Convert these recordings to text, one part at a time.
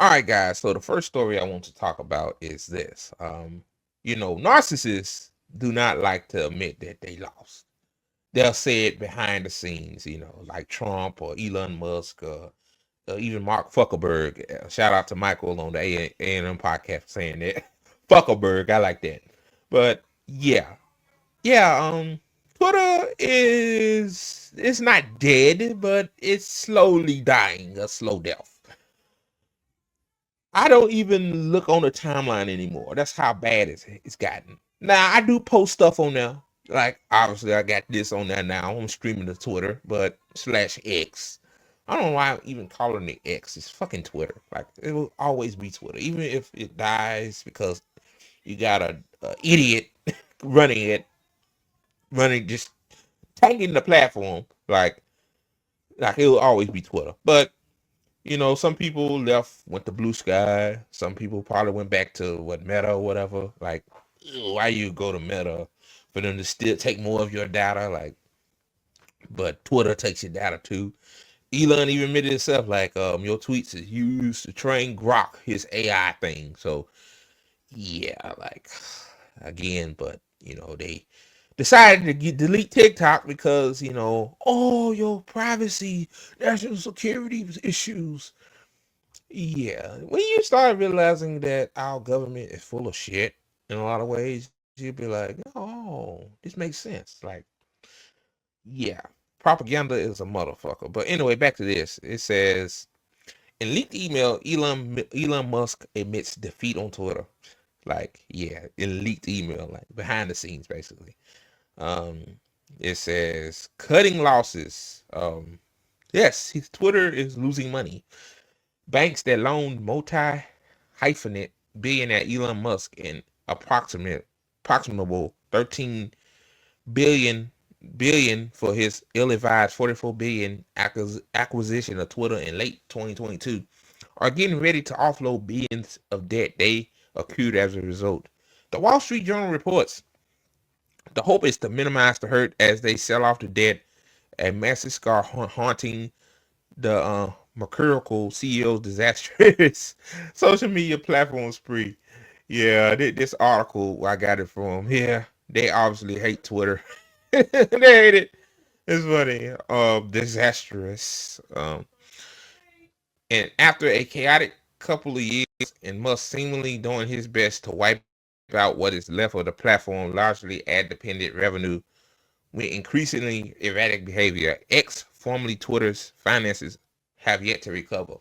All right, guys. So the first story I want to talk about is this. Narcissists do not like to admit that they lost. They'll say it behind the scenes, like Trump or Elon Musk or even Mark Zuckerberg. Shout out to Michael on the A&M podcast for saying that. Zuckerberg, I like that. But yeah, yeah. Twitter is it's not dead, but it's slowly dying a slow death. I don't even look on the timeline anymore. That's how bad it's gotten. Now I do post stuff on there. Like obviously I got this on there now. I'm streaming to Twitter, but slash X. I don't know why I'm even calling it X. It's fucking Twitter. Like it will always be Twitter, even if it dies because you got a idiot running it, running just tanking the platform. Like it will always be Twitter. But some people left, went to Blue Sky. Some people probably went back to Meta or whatever. Like, why you go to Meta for them to still take more of your data? Like, but Twitter takes your data too. Elon even admitted himself, like, your tweets is used to train Grok, his AI thing. So yeah, like again, but they decided to delete TikTok because your privacy, national security issues. Yeah, when you start realizing that our government is full of shit in a lot of ways, you'll be like, oh, this makes sense. Like, yeah, propaganda is a motherfucker. But anyway, back to this. It says in leaked email, Elon Musk admits defeat on Twitter. Like, yeah, in leaked email, like behind the scenes, basically. Um, it says cutting losses. Yes, his Twitter is losing money. Banks that loaned multi-hyphenate billionaire Elon Musk an approximable 13 billion for his ill-advised 44 billion acquisition of Twitter in late 2022 are getting ready to offload billions of debt they accrued as a result. The Wall Street Journal reports the hope is to minimize the hurt as they sell off the debt, a massive scar haunting the mercurial CEO's disastrous social media platform spree. Yeah, this article I got it from. Yeah, they obviously hate Twitter. They hate it. It's funny. Disastrous. And after a chaotic couple of years, and Musk seemingly doing his best to wipe out what is left of the platform, largely ad dependent revenue with increasingly erratic behavior, X, formerly Twitter's finances, have yet to recover.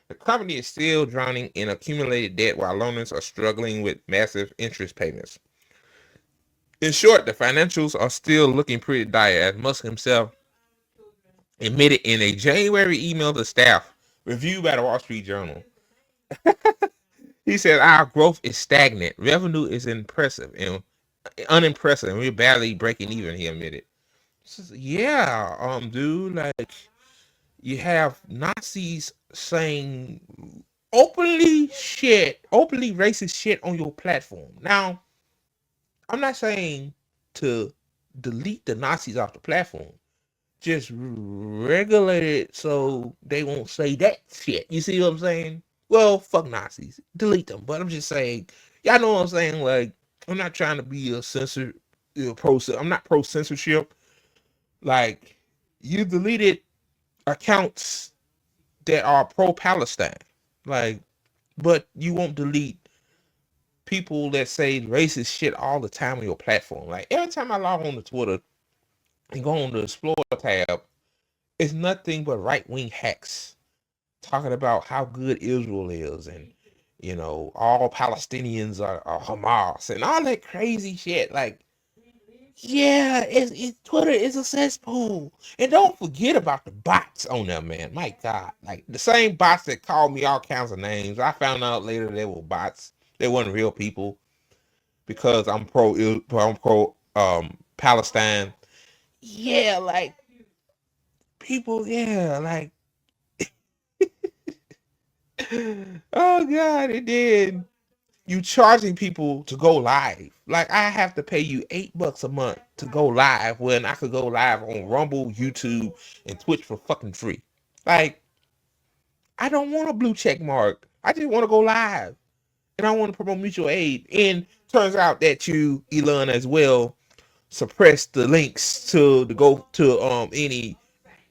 The company is still drowning in accumulated debt while loaners are struggling with massive interest payments. In short, the financials are still looking pretty dire, as Musk himself admitted in a January email to staff reviewed by the Wall Street Journal. He said, our growth is stagnant. Revenue is impressive and unimpressive, and we're barely breaking even, he admitted. Yeah, dude, like you have Nazis saying openly racist shit on your platform. Now, I'm not saying to delete the Nazis off the platform. Just regulate it so they won't say that shit. You see what I'm saying? Well, fuck Nazis. Delete them. But I'm just saying, y'all know what I'm saying? Like, I'm not trying to be a censor, I'm not pro censorship. Like, you deleted accounts that are pro Palestine. Like, but you won't delete people that say racist shit all the time on your platform. Like, every time I log on to Twitter and go on the Explore tab, it's nothing but right wing hacks talking about how good Israel is and all Palestinians are Hamas and all that crazy shit. Like, yeah, Twitter is a cesspool. And don't forget about the bots on there, man. My God. Like the same bots that called me all kinds of names. I found out later they were bots. They weren't real people because I'm pro Palestine. Yeah, like people, yeah, like oh God, it did. You charging people to go live. Like I have to pay you $8 a month to go live when I could go live on Rumble, YouTube, and Twitch for fucking free. Like I don't want a blue check mark. I just want to go live and I want to promote mutual aid. And turns out that you, Elon, as well, suppress the links to go to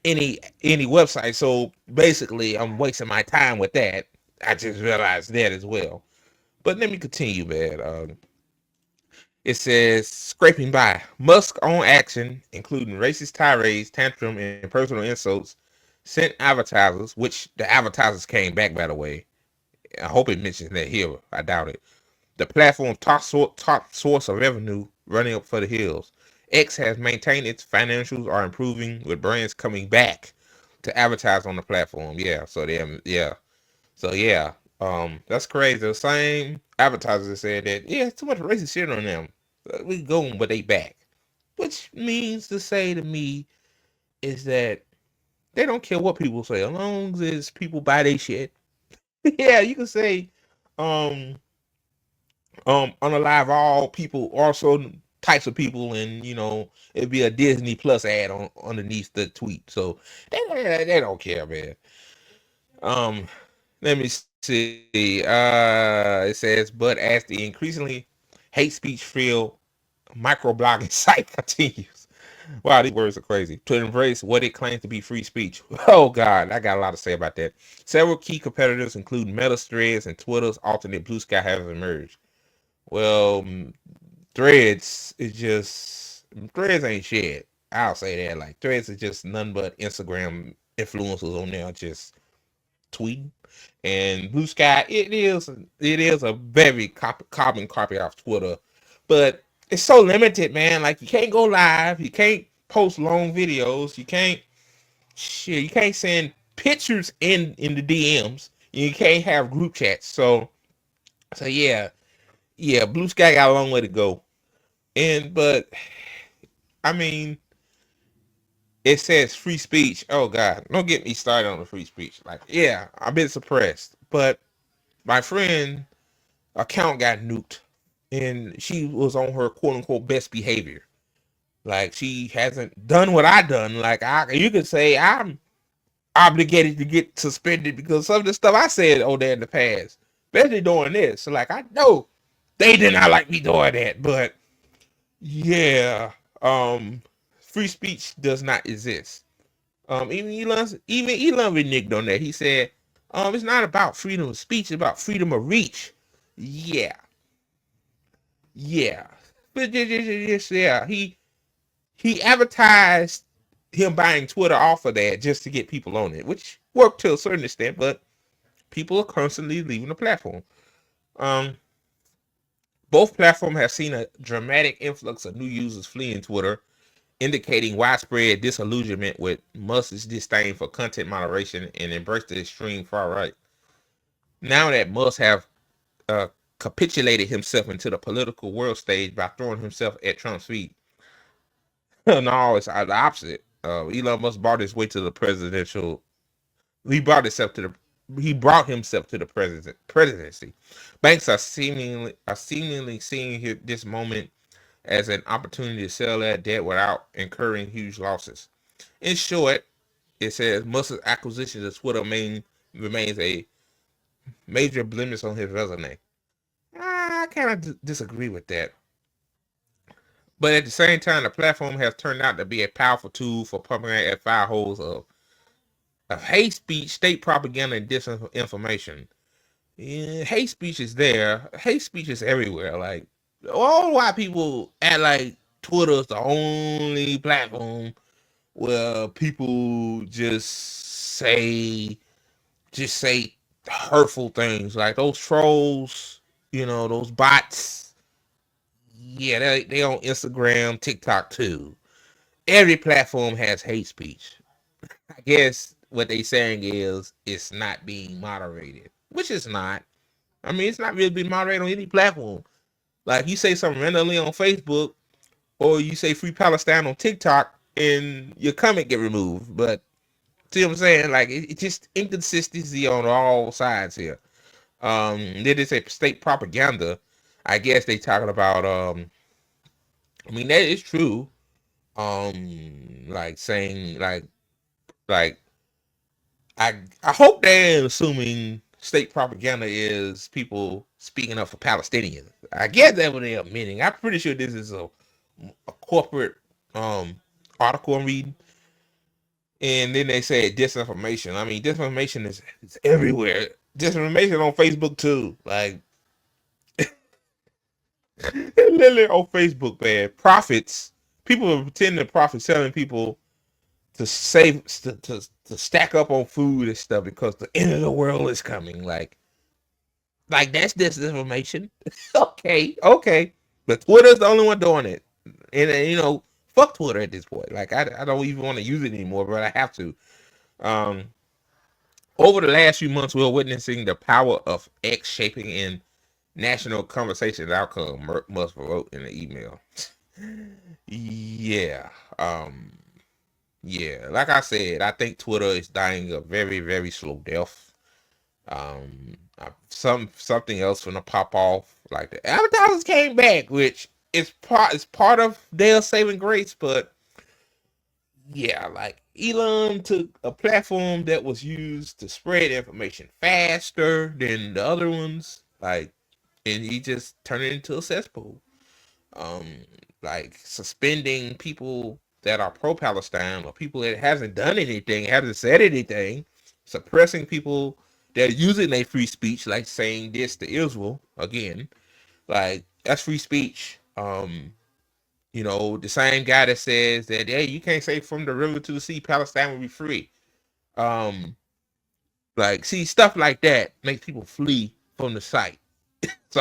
any website. So basically, I'm wasting my time with that. I just realized that as well. But let me continue, man. It says scraping by. Musk on action, including racist tirades, tantrum, and personal insults, sent advertisers, which the advertisers came back, by the way. I hope it mentions that here. I doubt it. The platform's top source of revenue running up for the hills. X has maintained its financials are improving with brands coming back to advertise on the platform. Yeah, so they yeah. So yeah, that's crazy. The same advertisers said that it's too much racist shit on them. We go, but they back, which means to say to me is that they don't care what people say, as long as people buy their shit. Yeah, you can say, um, unalive all people, also types of people, and it'd be a Disney Plus ad on underneath the tweet. So they don't care, man. Um, Let me see. It says, but as the increasingly hate speech filled microblogging site continues. Wow, these words are crazy. To embrace what it claims to be free speech. Oh God, I got a lot to say about that. Several key competitors, including Meta's Threads and Twitter's alternate Blue Sky, have emerged. Well, Threads ain't shit. I'll say that. Like Threads is just none but Instagram influencers on there just tweeting. And Blue Sky, it is a very carbon copy off Twitter, but it's so limited, man. Like you can't go live, you can't post long videos, you can't send pictures in the DMs, you can't have group chats. So yeah, Blue Sky got a long way to go. But I mean, it says free speech. Oh God, don't get me started on the free speech. Like, yeah, I've been suppressed, but my friend account got nuked, and she was on her quote unquote best behavior. Like she hasn't done what I done. Like you could say I'm obligated to get suspended because some of the stuff I said over there in the past, especially doing this. So like I know they did not like me doing that, but yeah, free speech does not exist. Even Elon reneged on that. He said, it's not about freedom of speech, it's about freedom of reach. Yeah, yeah. But yeah, he advertised him buying Twitter off of that just to get people on it, which worked to a certain extent, but people are constantly leaving the platform. Um, both platforms have seen a dramatic influx of new users fleeing Twitter, indicating widespread disillusionment with Musk's disdain for content moderation and embrace the extreme far right. Now that Musk have uh, capitulated himself into the political world stage by throwing himself at Trump's feet, no, it's the opposite. Elon Musk brought his way to the presidential. He brought himself to the. He brought himself to the presidency. Banks are seemingly seeing this moment as an opportunity to sell that debt without incurring huge losses. In short, it says Musk's acquisition of Twitter remains a major blemish on his resume. I kind of disagree with that. But at the same time, the platform has turned out to be a powerful tool for pumping at fire holes of hate speech, state propaganda, and disinformation. Yeah, hate speech is there. Hate speech is everywhere. Like, all why people act like Twitter is the only platform where people just say hurtful things. Like those trolls, those bots. Yeah, they on Instagram, TikTok too. Every platform has hate speech. I guess what they saying is it's not being moderated, which is not. I mean, it's not really being moderated on any platform. Like you say something randomly on Facebook, or you say Free Palestine on TikTok, and your comment get removed. But see what I'm saying? Like it's just inconsistency on all sides here. Then they say state propaganda. I guess they talking about. I mean that is true. Like saying like I hope they're assuming state propaganda is people speaking up for Palestinians. I guess that's what they are meaning. I'm pretty sure this is a corporate article I'm reading. And then they said disinformation. I mean, disinformation is everywhere. Disinformation on Facebook too. Like literally on Facebook, man. Profits. People are pretending to profit, selling people to save to stack up on food and stuff because the end of the world is coming. Like that's disinformation. Okay. But Twitter's the only one doing it. And you know, fuck Twitter at this point. Like I don't even want to use it anymore, but I have to. Um Over the last few months, we're witnessing the power of X shaping in national conversation outcome. Must vote in the email. Yeah. Yeah. Like I said, I think Twitter is dying a very, very slow death. Something else gonna pop off. Like the advertisers came back, which is part of their saving grace, but yeah, like Elon took a platform that was used to spread information faster than the other ones, like, and he just turned it into a cesspool. Um, like suspending people that are pro-Palestine or people that hasn't done anything, haven't said anything, suppressing people that are using their free speech, like saying this to Israel again, like that's free speech. You know, the same guy that says that, hey, you can't say from the river to the sea, Palestine will be free. Um, like, see, stuff like that makes people flee from the site. So